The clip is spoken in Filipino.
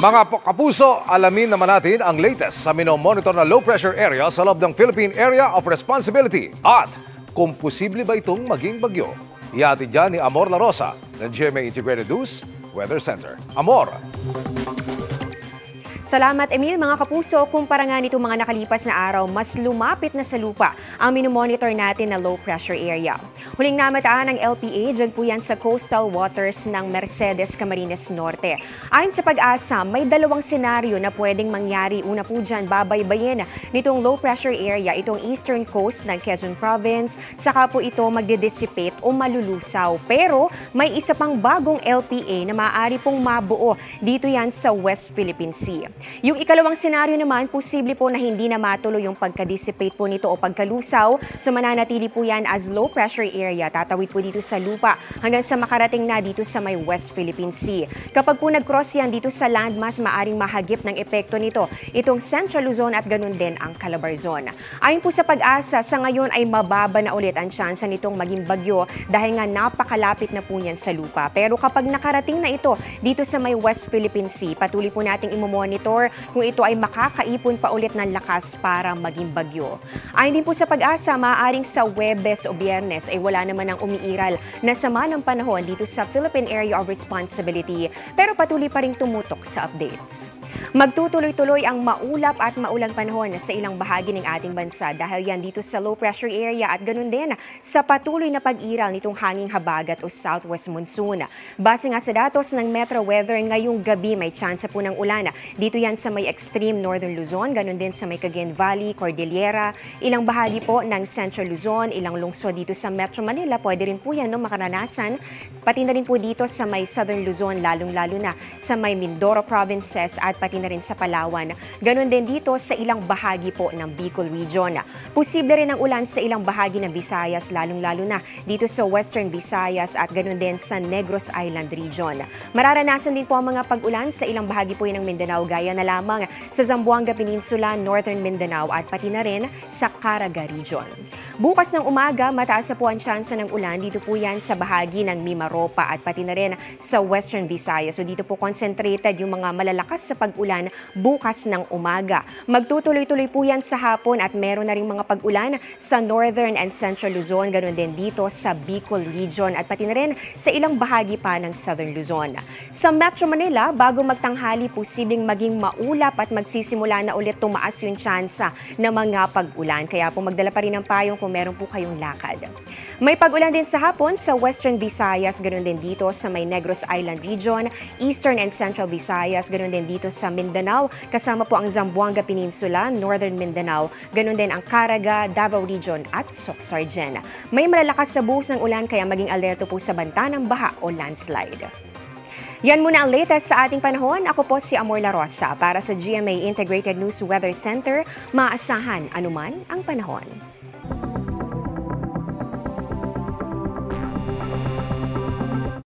Kapuso, alamin naman natin ang latest sa minomonitor na low pressure area sa loob ng Philippine Area of Responsibility at kung posible ba itong maging bagyo. Ihatid dyan ni Amor La Rosa ng GMA Integrated News Weather Center. Amor! Salamat, Emil. Mga kapuso, kumpara nga nitong mga nakalipas na araw, mas lumapit na sa lupa ang minomonitor natin na low pressure area. Huling namataan ng LPA, dyan po yan sa coastal waters ng Mercedes, Camarines Norte. Ayon sa Pag-asa, may dalawang senaryo na pwedeng mangyari. Una po dyan, babaybayin nitong low pressure area, itong eastern coast ng Quezon Province, saka po ito magdidissipate o malulusaw. Pero may isa pang bagong LPA na maaari pong mabuo dito yan sa West Philippine Sea. Yung ikalawang senaryo naman, posible po na hindi na matuloy yung pagka-dissipate po nito o pagkalusaw. So mananatili po yan as low pressure area. Tatawid po dito sa lupa hanggang sa makarating na dito sa may West Philippine Sea. Kapag po nag-cross yan dito sa landmass, maaring mahagip ng epekto nito itong Central Luzon at ganun din ang Calabarzon. Ayon po sa Pag-asa, sa ngayon ay mababa na ulit ang tsansa nitong maging bagyo dahil nga napakalapit na po yan sa lupa. Pero kapag nakarating na ito dito sa may West Philippine Sea, patuloy po nating imomonitor kung ito ay makakaipon pa ulit ng lakas para maging bagyo. Ayon din po sa Pag-asa, maaaring sa Huwebes o Biyernes ay wala naman ang umiiral na sama ng panahon dito sa Philippine Area of Responsibility, pero patuloy pa rin tumutok sa updates. Magtutuloy-tuloy ang maulap at maulang panahon sa ilang bahagi ng ating bansa dahil yan dito sa low pressure area at ganun din sa patuloy na pag-iral nitong hanging habagat o southwest monsoon. Base nga sa datos ng Metro Weather, ngayong gabi may tsansa po ng ulan. Dito yan sa may extreme northern Luzon, ganun din sa may Cagayan Valley, Cordillera, ilang bahagi po ng Central Luzon, ilang lungsod dito sa Metro Manila, pwede rin po yan makaranasan. Pati na rin po dito sa may southern Luzon, lalong-lalo na sa may Mindoro provinces at pati na rin sa Palawan. Ganon din dito sa ilang bahagi po ng Bicol Region. Posible rin ang ulan sa ilang bahagi ng Visayas, lalong-lalo na dito sa Western Visayas at ganon din sa Negros Island Region. Mararanasan din po ang mga pag-ulan sa ilang bahagi po ng Mindanao, gaya na lamang sa Zamboanga Peninsula, Northern Mindanao at pati na rin sa Caraga Region. Bukas ng umaga, mataas na po ang tsansa ng ulan. Dito po yan sa bahagi ng Mimaropa at pati na rin sa Western Visayas. So dito po concentrated yung mga malalakas sa pag-ulan bukas ng umaga. Magtutuloy-tuloy po yan sa hapon at meron na rin mga pag-ulan sa Northern and Central Luzon. Ganon din dito sa Bicol Region at pati na rin sa ilang bahagi pa ng Southern Luzon. Sa Metro Manila, bago magtanghali, posibleng maging maulap at magsisimula na ulit tumaas yung tsansa ng mga pag-ulan. Kaya po magdala pa rin ng payong kung meron po kayong lakad. May pag-ulan din sa hapon sa Western Visayas, ganoon din dito sa may Negros Island Region, Eastern and Central Visayas, ganoon din dito sa Mindanao, kasama po ang Zamboanga Peninsula, Northern Mindanao, ganoon din ang Caraga, Davao Region at Soxargen. May malalakas sa buhos ng ulan kaya maging alerto po sa banta ng baha o landslide. Yan muna ang latest sa ating panahon. Ako po si Amor La Rosa para sa GMA Integrated News Weather Center. Maasahan anuman ang panahon.